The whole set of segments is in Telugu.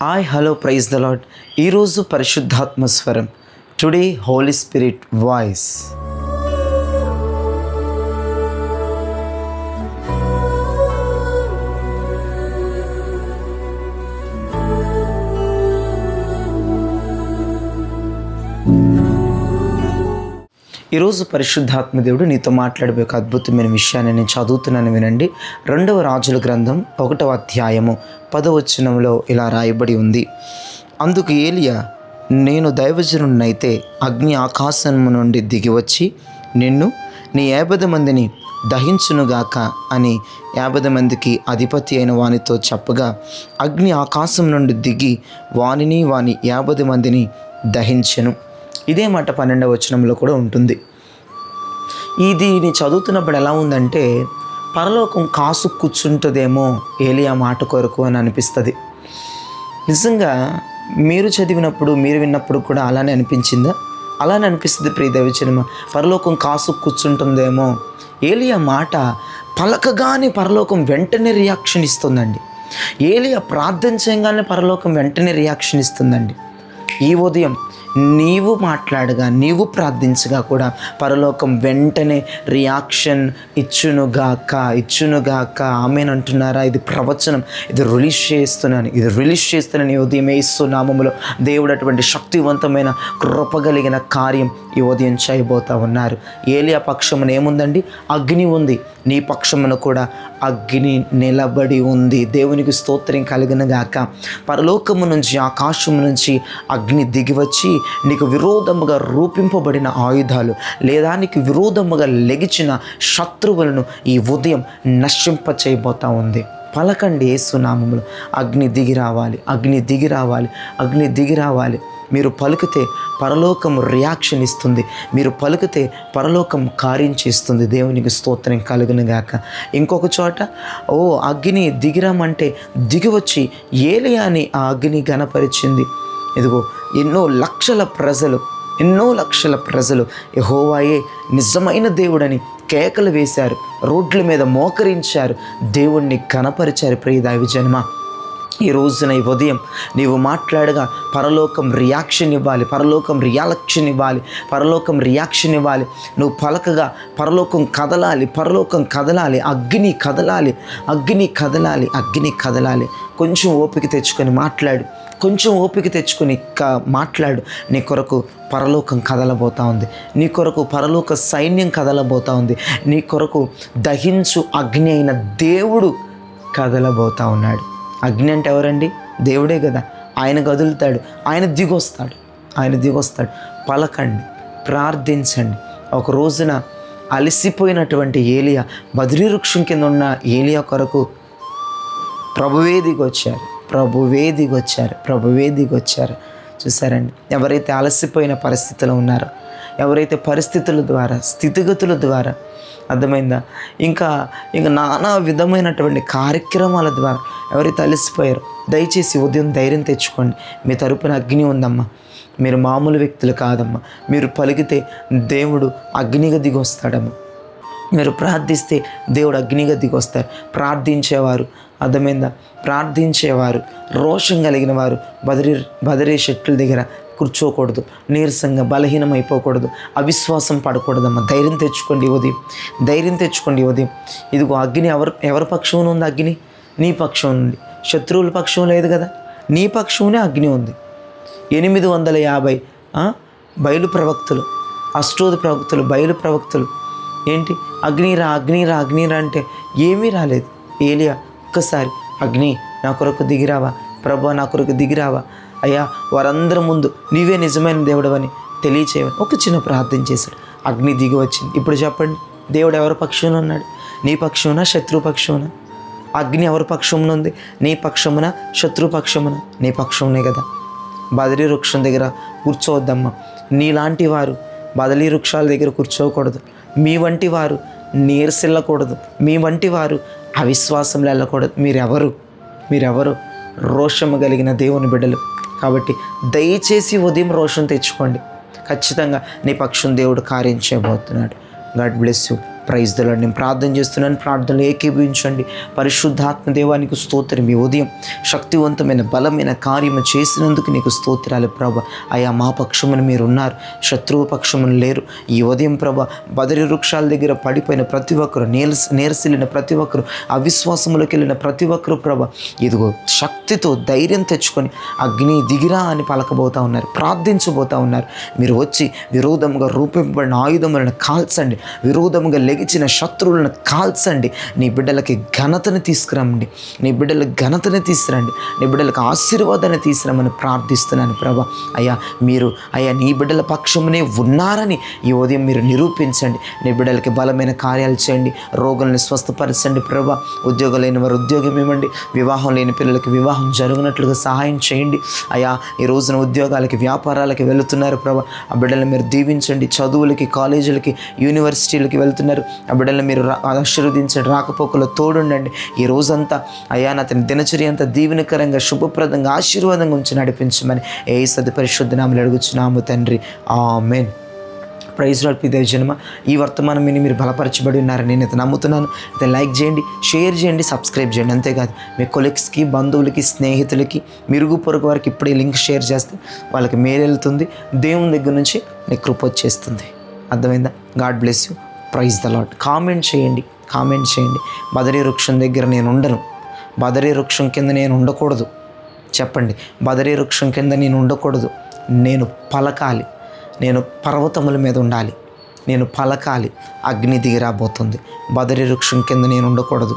Hi hello praise the Lord. ఈరోజు పరిశుద్ధాత్మ స్వరం. Today holy spirit voice. ఈరోజు పరిశుద్ధాత్మ దేవుడు నీతో మాట్లాడే ఒక అద్భుతమైన విషయాన్ని నేను చదువుతున్నాను, వినండి. 2వ రాజుల గ్రంథం 1వ అధ్యాయము 10వ వచనంలో ఇలా రాయబడి ఉంది. అందుకు ఏలియా, నేను దైవజనుడినైతే అగ్ని ఆకాశం నుండి దిగివచ్చి నిన్ను నీ 50 మందిని దహించునుగాక అని 50 మందికి అధిపతి అయిన వానితో చెప్పగా, అగ్ని ఆకాశం నుండి దిగి వాని 50 మందిని దహించెను. ఇదే మాట 12వ వచనంలో కూడా ఉంటుంది. దీన్ని చదువుతున్నప్పుడు ఎలా ఉందంటే, పరలోకం కాసు కూర్చుంటుందేమో ఏలియా మాట కొరకు అని అనిపిస్తుంది. నిజంగా మీరు చదివినప్పుడు, మీరు విన్నప్పుడు కూడా అలానే అనిపించిందా? అలానే అనిపిస్తుంది ప్రియ దైవజనమా. పరలోకం కాసు కూర్చుంటుందేమో. ఏలియా మాట పలకగానే పరలోకం వెంటనే రియాక్షన్ ఇస్తుందండి. ఏలియా ప్రార్థన చేయగానే పరలోకం వెంటనే రియాక్షన్ ఇస్తుందండి. ఈ ఉదయం నీవు మాట్లాడగా, నీవు ప్రార్థించగా కూడా పరలోకం వెంటనే రియాక్షన్ ఇచ్చునుగాక. ఆమేన్ అంటున్నారా? ఇది ప్రవచనం, ఇది రిలీజ్ చేస్తున్నాను ఈ ఉదయం యేసు నామములో. దేవుడు అటువంటి శక్తివంతమైన కృపగలిగిన కార్యం ఈ ఉదయం చేయబోతా ఉన్నారు. ఏలియా పక్షమున ఏముందండి? అగ్ని ఉంది. నీ పక్షమున కూడా అగ్ని నిలబడి ఉంది. దేవునికి స్తోత్రం కలుగును గాక. పరలోకము నుంచి, ఆకాశము నుంచి అగ్ని దిగివచ్చి నీకు విరోధముగా రూపింపబడిన ఆయుధాలు లేదా నీకు విరోధముగా లెగిచిన శత్రువులను ఈ ఉదయం నశింప చేయబోతా ఉంది. పలకండి యేసు నామములో. అగ్ని దిగి రావాలి. మీరు పలికితే పరలోకం రియాక్షన్ ఇస్తుంది. మీరు పలికితే పరలోకం కార్యం చేస్తుంది. దేవునికి స్తోత్రం కలుగును గాక. ఇంకొక చోట అగ్ని దిగిరామంటే దిగివచ్చి ఏలియాని ఆ అగ్ని ఘనపరిచింది. ఇదిగో ఎన్నో లక్షల ప్రజలు యెహోవాయే నిజమైన దేవుడని కేకలు వేశారు, రోడ్ల మీద మోకరించారు, దేవుణ్ణి ఘనపరిచారు. ప్రియ దైవజనమా, ఈ రోజున ఈ ఉదయం నీవు మాట్లాడగా పరలోకం రియాక్షన్ ఇవ్వాలి. పరలోకం ఇవ్వాలి. నువ్వు పలకగా పరలోకం కదలాలి. అగ్ని కదలాలి. కొంచెం ఓపిక తెచ్చుకొని మాట్లాడు. నీ కొరకు పరలోకం కదలబోతా ఉంది. నీ కొరకు పరలోక సైన్యం కదలబోతా ఉంది. నీ కొరకు దహించు అగ్ని అయిన దేవుడు కదలబోతా ఉన్నాడు. అగ్ని అంటే ఎవరండి? దేవుడే కదా. ఆయన కదులుతాడు, ఆయన దిగొస్తాడు. పలకండి, ప్రార్థించండి. ఒక రోజున అలసిపోయినటువంటి ఏలియా, బద్రీ వృక్షం కింద ఉన్న ఏలియా కొరకు ప్రభువే దిగొచ్చారు. చూసారండి? ఎవరైతే అలసిపోయిన పరిస్థితుల్లో ఉన్నారో, ఎవరైతే పరిస్థితుల ద్వారా, స్థితిగతుల ద్వారా, అర్థమైందా, ఇంకా నానా విధమైనటువంటి కార్యక్రమాల ద్వారా ఎవరైతే అలసిపోయారో, దయచేసి ఉదయం ధైర్యం తెచ్చుకోండి. మీ తరపున అగ్ని ఉందమ్మా. మీరు మామూలు వ్యక్తులు కాదమ్మా. మీరు పలికితే దేవుడు అగ్నిగా దిగొస్తాడమ్మా. మీరు ప్రార్థిస్తే దేవుడు అగ్నిగా దిగొస్తారు. ప్రార్థించేవారు రోషం కలిగిన వారు బదరీ చెట్ల దగ్గర కూర్చోకూడదు. నీరసంగా బలహీనం అయిపోకూడదు. అవిశ్వాసం పడకూడదమ్మా. ధైర్యం తెచ్చుకోండి ఉదయం. ఇదిగో అగ్ని ఎవరి పక్షం ఉంది? అగ్ని నీ పక్షం నుండి, శత్రువుల పక్షం లేదు కదా. నీ పక్షంనే అగ్ని ఉంది. 850 బయలు ప్రవక్తలు, అష్టోది ప్రవక్తలు, బయలు ప్రవక్తలు ఏంటి? అగ్నిరా అంటే ఏమీ రాలేదు. ఏలియా ఒక్కసారి, అగ్ని నా కొరకు దిగిరావా, ప్రభా నా కొరకు దిగిరావా, అయ్యా వారందరి ముందు నీవే నిజమైన దేవుడవని తెలియచేయమని ఒక చిన్న ప్రార్థన చేశాడు. అగ్ని దిగి వచ్చింది. ఇప్పుడు చెప్పండి, దేవుడు ఎవరి పక్షంలో ఉన్నాడు? నీ పక్షమున, శత్రు పక్షమున? అగ్ని ఎవరి పక్షమున ఉంది? నీ పక్షమున, శత్రు పక్షమున? నీ పక్షమునే కదా. బదరీ వృక్షం దగ్గర కూర్చోవద్దమ్మా. నీలాంటి వారు బదరీ వృక్షాల దగ్గర కూర్చోకూడదు. మీ వంటి వారు నీరసిల్లకూడదు. మీ వంటి వారు అవిశ్వాసంలో వెళ్ళకూడదు. మీరెవరు? రోషము కలిగిన దేవుని బిడ్డలు. కాబట్టి దయచేసి ఉదయం రోషం తెచ్చుకోండి. ఖచ్చితంగా నీ పక్షం దేవుడు కార్యం చేయబోతున్నాడు. God bless you. Praise the Lord. నేను ప్రార్థన చేస్తున్నాను, ప్రార్థనలు ఏకీభవించండి. పరిశుద్ధాత్మ దేవానికి స్తోత్రం. ఈ ఉదయం శక్తివంతమైన బలమైన కార్యము చేసినందుకు నీకు స్తోత్రాలు ప్రభా. అయా మా పక్షమును మీరు ఉన్నారు, శత్రువు పక్షమును లేరు. ఈ ఉదయం ప్రభా బదరి వృక్షాల దగ్గర పడిపోయిన ప్రతి ఒక్కరు, నీరసిల్లిన ప్రతి ఒక్కరు, అవిశ్వాసములోకి వెళ్ళిన ప్రతి ఒక్కరు ప్రభా ఇదిగో శక్తితో ధైర్యం తెచ్చుకొని అగ్ని దిగిరా అని పలకబోతూ ఉన్నారు, ప్రార్థించబోతూ ఉన్నారు. మీరు వచ్చి విరోధముగా రూపింపబడిన ఆయుధములను కాల్చండి, విరోధముగా లెగిచిన శత్రువులను కాల్చండి. నీ బిడ్డలకి ఘనతను తీసుకురండి, నీ బిడ్డలకు ఘనతను తీసుకురండి, నీ బిడ్డలకు ఆశీర్వాదాన్ని తీసుకురమని ప్రార్థిస్తున్నాను ప్రభా. అయ్యా నీ బిడ్డల పక్షమునే ఉన్నారని ఈ ఉదయం మీరు నిరూపించండి. నీ బిడ్డలకి బలమైన కార్యాలు చేయండి, రోగులను స్వస్థపరచండి ప్రభా. ఉద్యోగం లేని వారు ఉద్యోగం ఇవ్వండి, వివాహం లేని పిల్లలకి వివాహం జరుగునట్లుగా సహాయం చేయండి. అయా ఈ రోజున ఉద్యోగాలకి వ్యాపారాలకి వెళుతున్నారు ప్రభా, ఆ బిడ్డలను మీరు దీవించండి. చదువులకి కాలేజీలకి యూనివర్సిటీలకి వెళ్తున్నారు, ఆ బిడ్డలను మీరు ఆశీర్వదించండి, రాకపోకలు తోడుండండి. ఈ రోజంతా అయా అతని దినచర్య అంతా దీవెనకరంగా శుభప్రదంగా ఆశీర్వాదంగా ఉంచి నడిపించమని యేసు పరిశుద్ధ నామములో అడుగుచున్నాము తండ్రి, ఆమేన్. Praise lord. ప్రియ జన్మ, ఈ వర్తమానం మీరు బలపరచబడి ఉన్నారని నేను అయితే నమ్ముతున్నాను. అయితే లైక్ చేయండి, షేర్ చేయండి, సబ్స్క్రైబ్ చేయండి. అంతేకాదు మీ కొలీగ్స్కి, బంధువులకి, స్నేహితులకి, మిరుగు పొరుగు వారికి ఇప్పుడే లింక్ షేర్ చేస్తే వాళ్ళకి మేలు వెళ్తుంది, దేవుని దగ్గర నుంచి నీ కృప వచ్చేస్తుంది. అర్థమైందా? God bless you. Praise the Lord. Comment చేయండి. బదరీ వృక్షం దగ్గర నేను ఉండను, బదరీ వృక్షం కింద నేను ఉండకూడదు. చెప్పండి, బదరీ వృక్షం కింద నేను ఉండకూడదు, నేను పలకాలి, నేను పర్వతముల మీద ఉండాలి, నేను పలకాలి. అగ్ని దిగిరాబోతుంది. బదరీ వృక్షం కింద నేను ఉండకూడదు,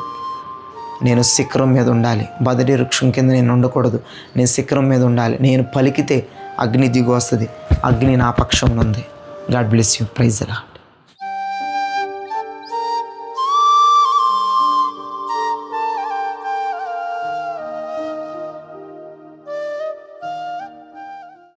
నేను శిఖరం మీద ఉండాలి. బదరీ వృక్షం కింద నేను ఉండకూడదు, నేను శిఖరం మీద ఉండాలి. నేను పలికితే అగ్ని దిగి వస్తుంది. అగ్ని నా పక్షం ఉంది. God bless you. Praise the lord.